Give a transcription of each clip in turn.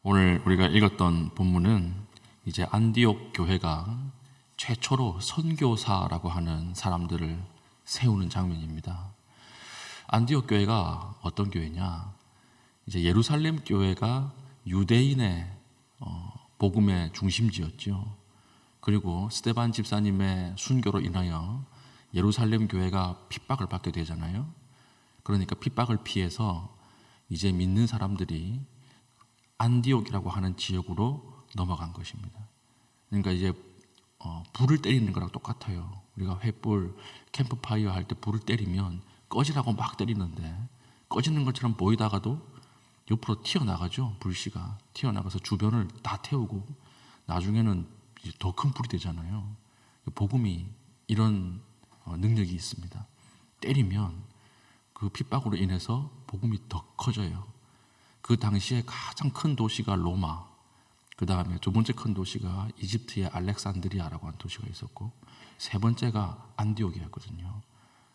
오늘 우리가 읽었던 본문은 이제 안디옥 교회가 최초로 선교사라고 하는 사람들을 세우는 장면입니다. 안디옥 교회가 어떤 교회냐? 이제 예루살렘 교회가 유대인의 복음의 중심지였죠. 그리고 스데반 집사님의 순교로 인하여 예루살렘 교회가 핍박을 받게 되잖아요. 그러니까 핍박을 피해서 이제 믿는 사람들이 안디옥이라고 하는 지역으로 넘어간 것입니다. 그러니까 이제 불을 때리는 거랑 똑같아요. 우리가 횃불, 캠프파이어 할 때 불을 때리면 꺼지라고 막 때리는데 꺼지는 것처럼 보이다가도 옆으로 튀어나가죠. 불씨가 튀어나가서 주변을 다 태우고 나중에는 더 큰 불이 되잖아요. 복음이 이런 능력이 있습니다. 때리면 그 핍박으로 인해서 복음이 더 커져요. 그 당시에 가장 큰 도시가 로마, 그 다음에 두 번째 큰 도시가 이집트의 알렉산드리아라고 하는 도시가 있었고, 세 번째가 안디옥이었거든요.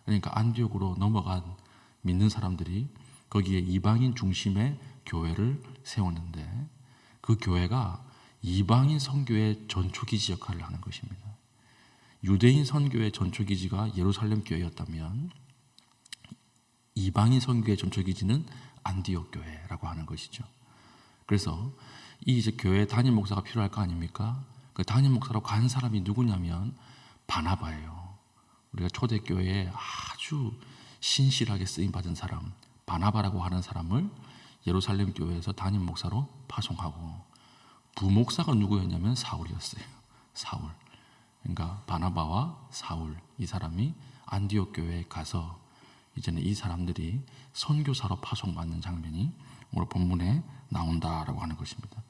그러니까 안디옥으로 넘어간 믿는 사람들이 거기에 이방인 중심의 교회를 세웠는데, 그 교회가 이방인 선교의 전초기지 역할을 하는 것입니다. 유대인 선교의 전초기지가 예루살렘 교회였다면 이방인 선교의 전초기지는 안디옥 교회라고 하는 것이죠. 그래서 이 이제 교회 담임 목사가 필요할 거 아닙니까? 그 담임 목사로 간 사람이 누구냐면 바나바예요. 우리가 초대교회에 아주 신실하게 쓰임 받은 사람, 바나바라고 하는 사람을 예루살렘 교회에서 담임 목사로 파송하고, 부목사가 누구였냐면 사울이었어요. 사울. 그러니까 바나바와 사울, 이 사람이 안디옥 교회에 가서 이제는 이 사람들이 선교사로 파송받는 장면이 오늘 본문에 나온다라고 하는 것입니다.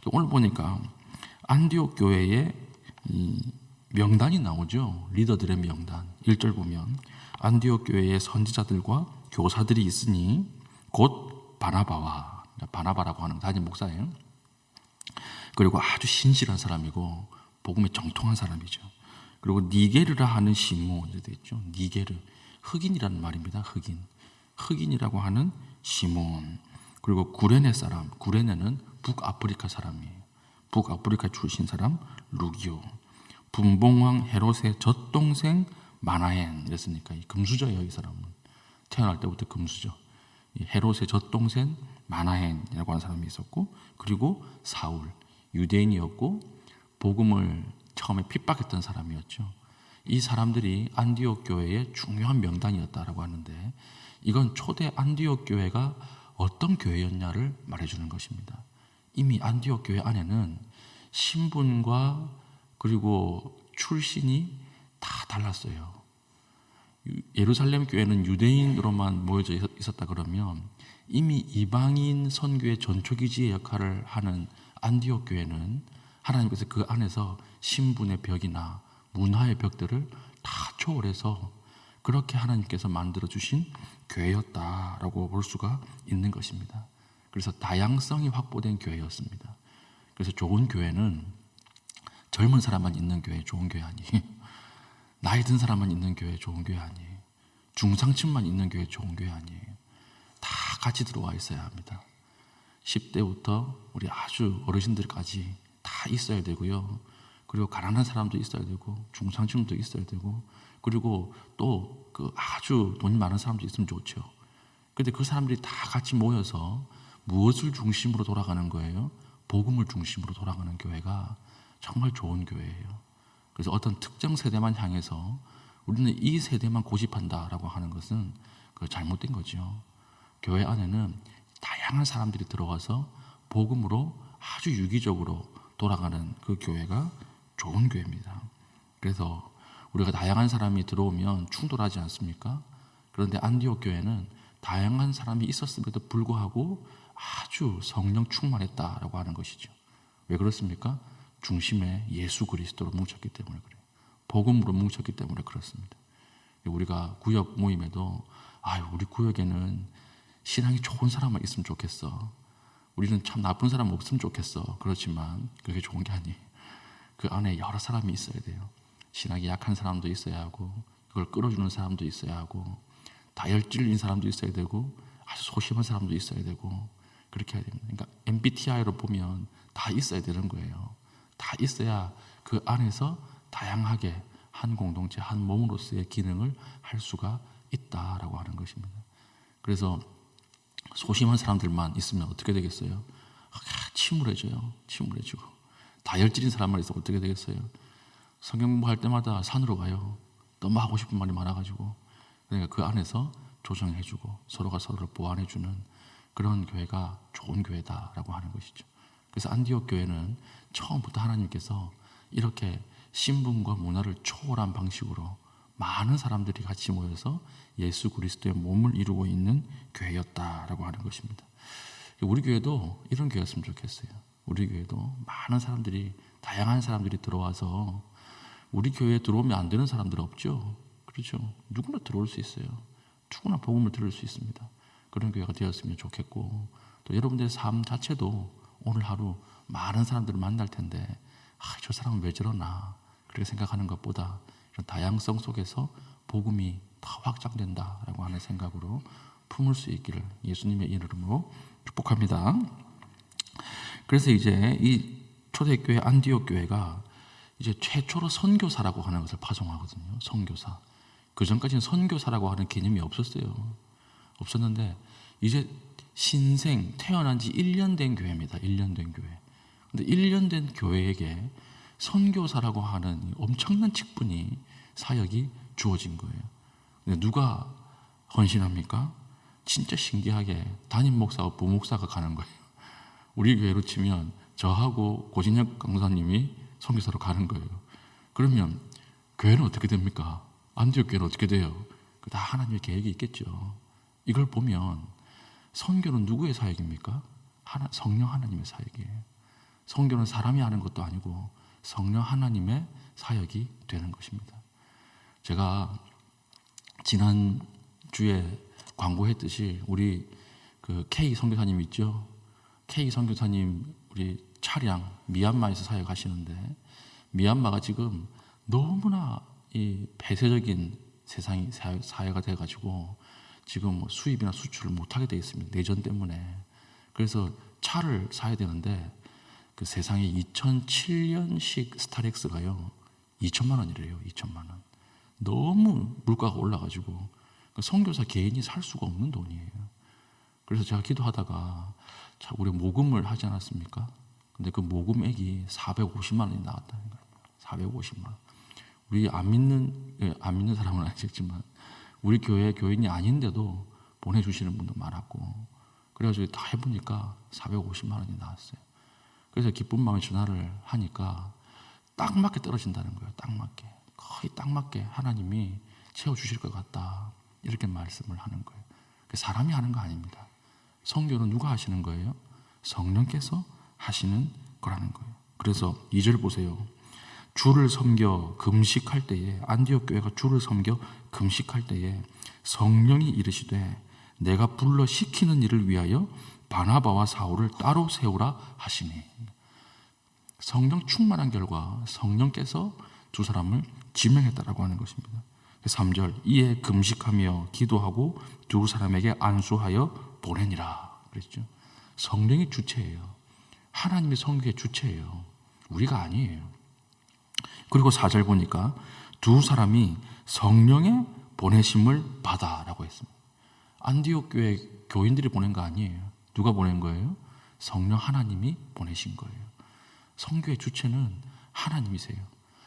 오늘 보니까 안디옥 교회에 이 명단이 나오죠. 리더들의 명단. 1절 보면 안디옥 교회의 선지자들과 교사들이 있으니 곧 바나바라고 하는 담임 목사예요. 그리고 아주 신실한 사람이고 복음에 정통한 사람이죠. 그리고 니게르라 하는 시몬 이렇게 있죠. 니게르, 흑인이라는 말입니다. 흑인이라고 하는 시몬. 그리고 구레네 사람, 구레네는 북아프리카 사람이에요. 북아프리카 출신 사람 루기오. 분봉왕 헤롯의 젖동생 마나엔 이랬으니까 금수저예요. 이 사람은 태어날 때부터 금수저. 헤롯의 젖동생 마나엔이라고 하는 사람이 있었고, 그리고 사울, 유대인이었고 복음을 처음에 핍박했던 사람이었죠. 이 사람들이 안디옥 교회의 중요한 명단이었다라고 하는데, 이건 초대 안디옥 교회가 어떤 교회였냐를 말해주는 것입니다. 이미 안디옥 교회 안에는 신분과 그리고 출신이 다 달랐어요. 예루살렘 교회는 유대인으로만 모여져 있었다 그러면, 이미 이방인 선교의 전초기지의 역할을 하는 안디옥 교회는 하나님께서 그 안에서 신분의 벽이나 문화의 벽들을 다 초월해서 그렇게 하나님께서 만들어주신 교회였다라고 볼 수가 있는 것입니다. 그래서 다양성이 확보된 교회였습니다. 그래서 좋은 교회는 젊은 사람만 있는 교회 좋은 교회 아니에요. 나이 든 사람만 있는 교회 좋은 교회 아니에요. 중상층만 있는 교회 좋은 교회 아니에요. 다 같이 들어와 있어야 합니다. 10대부터 우리 아주 어르신들까지 다 있어야 되고요. 그리고 가난한 사람도 있어야 되고 중상층도 있어야 되고, 그리고 또 그 아주 돈이 많은 사람도 있으면 좋죠. 그런데 그 사람들이 다 같이 모여서 무엇을 중심으로 돌아가는 거예요? 복음을 중심으로 돌아가는 교회가 정말 좋은 교회예요. 그래서 어떤 특정 세대만 향해서 우리는 이 세대만 고집한다라고 하는 것은 그 잘못된 거죠. 교회 안에는 다양한 사람들이 들어와서 복음으로 아주 유기적으로 돌아가는 그 교회가 좋은 교회입니다. 그래서 우리가 다양한 사람이 들어오면 충돌하지 않습니까? 그런데 안디옥 교회는 다양한 사람이 있었음에도 불구하고 아주 성령 충만했다라고 하는 것이죠. 왜 그렇습니까? 중심에 예수 그리스도로 뭉쳤기 때문에 그래요. 복음으로 뭉쳤기 때문에 그렇습니다. 우리가 구역 모임에도 우리 구역에는 신앙이 좋은 사람만 있으면 좋겠어. 우리는 참 나쁜 사람 없으면 좋겠어. 그렇지만 그게 좋은 게 아니에요. 그 안에 여러 사람이 있어야 돼요. 신학이 약한 사람도 있어야 하고, 그걸 끌어주는 사람도 있어야 하고, 다혈질인 사람도 있어야 되고, 아주 소심한 사람도 있어야 되고, 그렇게 해야 됩니다. 그러니까 MBTI로 보면 다 있어야 되는 거예요. 다 있어야 그 안에서 다양하게 한 공동체, 한 몸으로서의 기능을 할 수가 있다라고 하는 것입니다. 그래서 소심한 사람들만 있으면 어떻게 되겠어요? 침울해져요. 침울해지고. 다혈질인 사람만 있으면 어떻게 되겠어요? 성경 공부할 때마다 산으로 가요. 너무 하고 싶은 말이 많아가지고. 그러니까 그 안에서 조정해주고 서로가 서로를 보완해주는 그런 교회가 좋은 교회다라고 하는 것이죠. 그래서 안디옥 교회는 처음부터 하나님께서 이렇게 신분과 문화를 초월한 방식으로 많은 사람들이 같이 모여서 예수 그리스도의 몸을 이루고 있는 교회였다라고 하는 것입니다. 우리 교회도 이런 교회였으면 좋겠어요. 우리 교회도 많은 사람들이, 다양한 사람들이 들어와서, 우리 교회에 들어오면 안 되는 사람들 없죠. 그렇죠. 누구나 들어올 수 있어요. 누구나 복음을 들을 수 있습니다. 그런 교회가 되었으면 좋겠고, 또 여러분들의 삶 자체도 오늘 하루 많은 사람들을 만날 텐데, 저 사람은 왜 저러나 그렇게 생각하는 것보다 이런 다양성 속에서 복음이 더 확장된다라고 하는 생각으로 품을 수 있기를 예수님의 이름으로 축복합니다. 그래서 이제 이 초대교회 안디옥 교회가 이제 최초로 선교사라고 하는 것을 파송하거든요. 선교사. 그 전까지는 선교사라고 하는 개념이 없었어요. 없었는데 이제 신생, 태어난 지 1년 된 교회입니다. 1년 된 교회. 근데 1년 된 교회에게 선교사라고 하는 엄청난 직분이, 사역이 주어진 거예요. 근데 누가 헌신합니까? 진짜 신기하게 담임 목사와 부목사가 가는 거예요. 우리 교회로 치면 저하고 고진혁 강사님이 선교사로 가는 거예요. 그러면 교회는 어떻게 됩니까? 안디옥 교회는 어떻게 돼요? 다 하나님의 계획이 있겠죠. 이걸 보면 선교는 누구의 사역입니까? 성령 하나님의 사역이에요. 선교는 사람이 하는 것도 아니고 성령 하나님의 사역이 되는 것입니다. 제가 지난 주에 광고했듯이 우리 그 K 선교사님 있죠? K 선교사님 우리 차량 미얀마에서 사역하시는데, 미얀마가 지금 너무나 이 폐쇄적인 세상이 사회가 돼가지고 지금 뭐 수입이나 수출을 못하게 되어 있습니다. 내전 때문에. 그래서 차를 사야 되는데 그 세상에 2007년식 스타렉스가요 2천만 원이래요. 2천만 원. 너무 물가가 올라가지고 선교사 개인이 살 수가 없는 돈이에요. 그래서 제가 기도하다가 우리 모금을 하지 않았습니까? 근데 그 모금액이 450만 원이 나왔다는 거예요. 450만 원. 우리 안 믿는 사람은 아시겠지만 우리 교회 교인이 아닌데도 보내주시는 분도 많았고, 그래가지고 다 해보니까 450만 원이 나왔어요. 그래서 기쁜 마음에 전화를 하니까 딱 맞게 떨어진다는 거예요. 딱 맞게. 거의 딱 맞게 하나님이 채워주실 것 같다. 이렇게 말씀을 하는 거예요. 사람이 하는 거 아닙니다. 선교는 누가 하시는 거예요? 성령께서 하시는 거라는 거예요. 그래서 2절 보세요. 주를 섬겨 금식할 때에, 안디옥 교회가 주를 섬겨 금식할 때에 성령이 이르시되 내가 불러 시키는 일을 위하여 바나바와 사울을 따로 세우라 하시니. 성령 충만한 결과 성령께서 두 사람을 지명했다라고 하는 것입니다. 3절 이에 금식하며 기도하고 두 사람에게 안수하여 보내니라 그랬죠. 성령이 주체예요. 하나님이 선교의 주체예요. 우리가 아니에요. 그리고 4절 보니까 두 사람이 성령의 보내심을 받아라고 했습니다. 안디옥 교회 교인들이 보낸 거 아니에요. 누가 보낸 거예요? 성령 하나님이 보내신 거예요. 선교의 주체는 하나님이세요.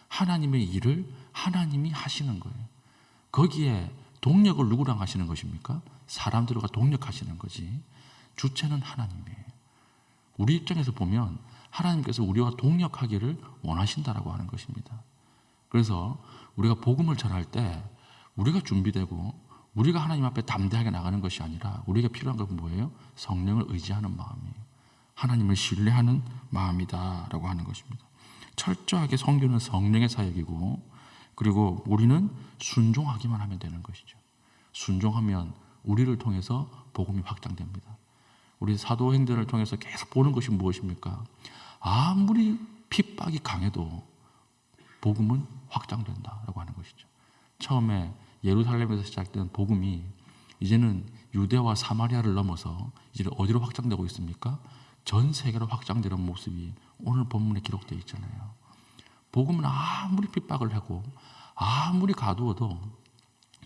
하나님의 일을 하나님이 하시는 거예요. 거기에 동력을 누구랑 하시는 것입니까? 사람들과 동력하시는 거지. 주체는 하나님이에요. 우리 입장에서 보면 하나님께서 우리와 동력하기를 원하신다라고 하는 것입니다. 그래서 우리가 복음을 전할 때 우리가 준비되고 우리가 하나님 앞에 담대하게 나가는 것이 아니라 우리가 필요한 건 뭐예요? 성령을 의지하는 마음이에요. 하나님을 신뢰하는 마음이다라고 하는 것입니다. 철저하게 선교는 성령의 사역이고, 그리고 우리는 순종하기만 하면 되는 것이죠. 순종하면 우리를 통해서 복음이 확장됩니다. 우리 사도행전을 통해서 계속 보는 것이 무엇입니까? 아무리 핍박이 강해도 복음은 확장된다라고 하는 것이죠. 처음에 예루살렘에서 시작된 복음이 이제는 유대와 사마리아를 넘어서 이제 어디로 확장되고 있습니까? 전 세계로 확장되는 모습이 오늘 본문에 기록되어 있잖아요. 복음은 아무리 핍박을 하고 아무리 가두어도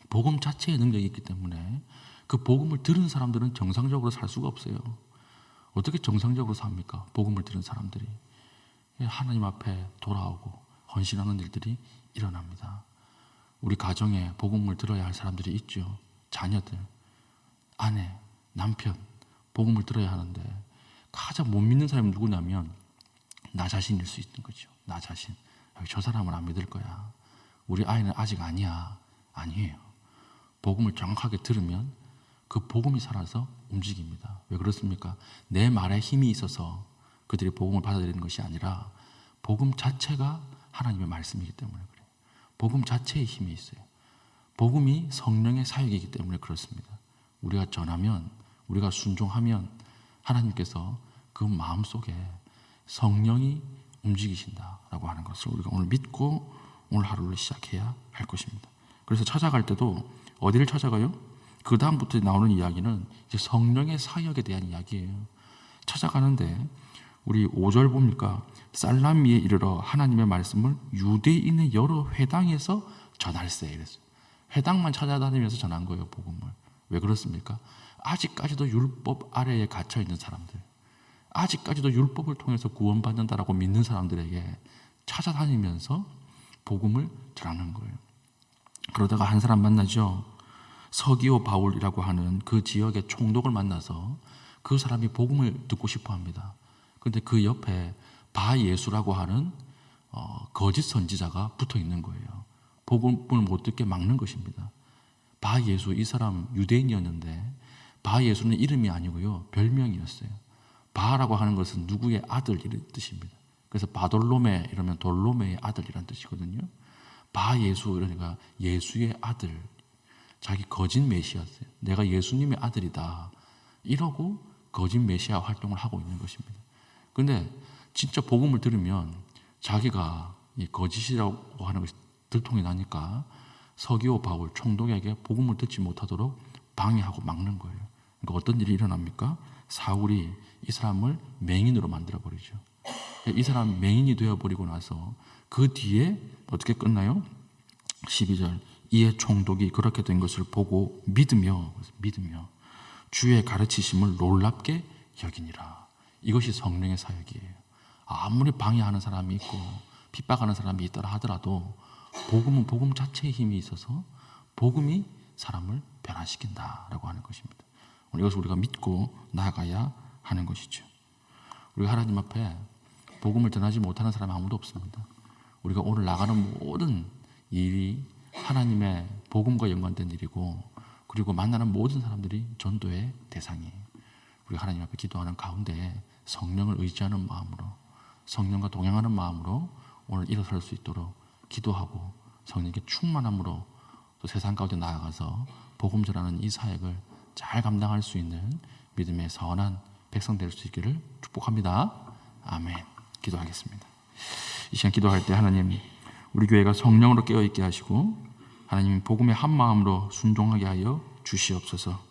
복음 자체의 능력이 있기 때문에 그 복음을 들은 사람들은 정상적으로 살 수가 없어요. 어떻게 정상적으로 삽니까? 복음을 들은 사람들이 하나님 앞에 돌아오고 헌신하는 일들이 일어납니다. 우리 가정에 복음을 들어야 할 사람들이 있죠. 자녀들, 아내, 남편 복음을 들어야 하는데 가장 못 믿는 사람이 누구냐면 나 자신일 수 있는 거죠. 나 자신. 저 사람을 안 믿을 거야. 우리 아이는 아직 아니야. 아니에요. 복음을 정확하게 들으면 그 복음이 살아서 움직입니다. 왜 그렇습니까? 내 말에 힘이 있어서 그들이 복음을 받아들이는 것이 아니라 복음 자체가 하나님의 말씀이기 때문에 그래요. 복음 자체에 힘이 있어요. 복음이 성령의 사역이기 때문에 그렇습니다. 우리가 전하면, 우리가 순종하면 하나님께서 그 마음속에 성령이 움직이신다라고 하는 것을 우리가 오늘 믿고 오늘 하루를 시작해야 할 것입니다. 그래서 찾아갈 때도 어디를 찾아가요? 그 다음부터 나오는 이야기는 이제 성령의 사역에 대한 이야기예요. 찾아가는데 우리 5절 봅니까? 살라미에 이르러 하나님의 말씀을 유대인의 여러 회당에서 전할세 이랬어요. 회당만 찾아다니면서 전한 거예요, 복음을. 왜 그렇습니까? 아직까지도 율법 아래에 갇혀 있는 사람들, 아직까지도 율법을 통해서 구원받는다라고 믿는 사람들에게 찾아다니면서 복음을 전하는 거예요. 그러다가 한 사람 만나죠. 서기오 바울이라고 하는 그 지역의 총독을 만나서 그 사람이 복음을 듣고 싶어 합니다. 그런데 그 옆에 바예수라고 하는 거짓 선지자가 붙어 있는 거예요. 복음을 못 듣게 막는 것입니다. 바예수, 이 사람 유대인이었는데 바예수는 이름이 아니고요, 별명이었어요. 바라고 하는 것은 누구의 아들 이런 뜻입니다. 그래서 바돌로메 이러면 돌로메의 아들이란 뜻이거든요. 바예수 이러니까 예수의 아들, 자기 거짓 메시아였어요. 내가 예수님의 아들이다 이러고 거짓 메시아 활동을 하고 있는 것입니다. 그런데 진짜 복음을 들으면 자기가 이 거짓이라고 하는 것이 들통이 나니까 서기오 바울 총독에게 복음을 듣지 못하도록 방해하고 막는 거예요. 그러니까 어떤 일이 일어납니까? 사울이 이 사람을 맹인으로 만들어버리죠. 이 사람이 맹인이 되어버리고 나서 그 뒤에 어떻게 끝나요? 12절 이에 총독이 그렇게 된 것을 보고 믿으며 주의 가르치심을 놀랍게 여기니라. 이것이 성령의 사역이에요. 아무리 방해하는 사람이 있고 핍박하는 사람이 있더라 하더라도 복음은 복음 자체의 힘이 있어서 복음이 사람을 변화시킨다라고 하는 것입니다. 이것을 우리가 믿고 나아가야 하는 것이죠. 우리가 하나님 앞에 복음을 전하지 못하는 사람이 아무도 없습니다. 우리가 오늘 나가는 모든 일이 하나님의 복음과 연관된 일이고, 그리고 만나는 모든 사람들이 전도의 대상이에요. 우리가 하나님 앞에 기도하는 가운데 성령을 의지하는 마음으로, 성령과 동행하는 마음으로 오늘 일어설 수 있도록 기도하고 성령께 충만함으로 또 세상 가운데 나아가서 복음 전하는 이 사역을 잘 감당할 수 있는 믿음의 선한 백성 될 수 있기를 축복합니다. 아멘. 기도하겠습니다. 이 시간 기도할 때 하나님, 우리 교회가 성령으로 깨어있게 하시고 하나님 복음의 한 마음으로 순종하게 하여 주시옵소서.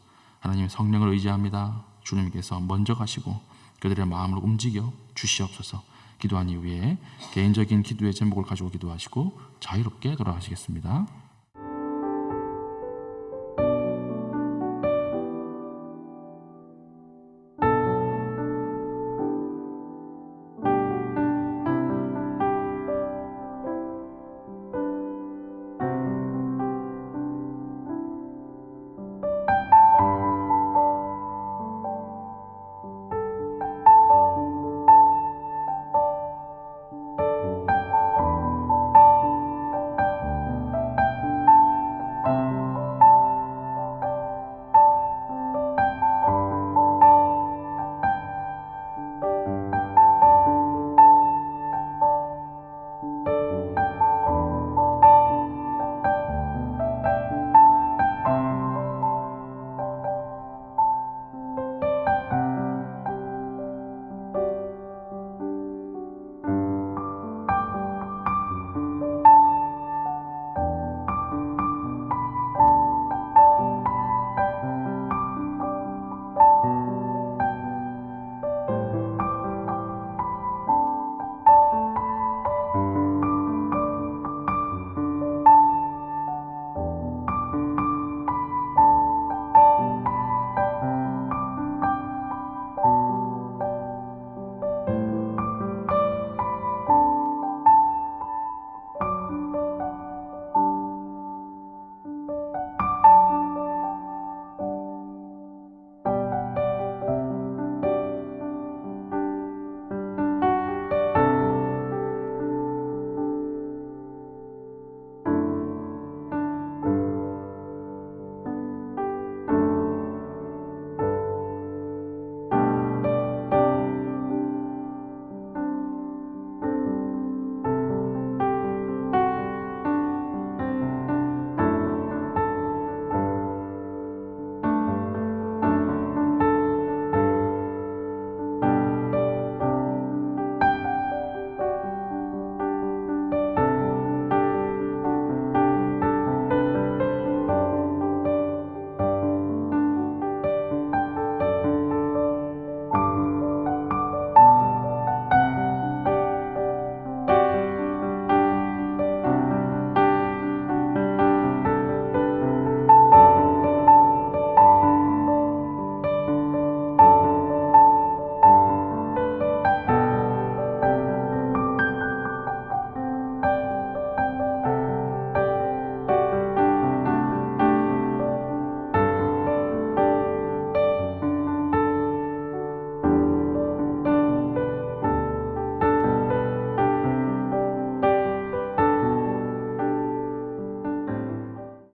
하나님 성령을 의지합니다. 주님께서 먼저 가시고 그들의 마음으로 움직여 주시옵소서. 기도한 이후에 개인적인 기도의 제목을 가지고 기도하시고 자유롭게 돌아가시겠습니다.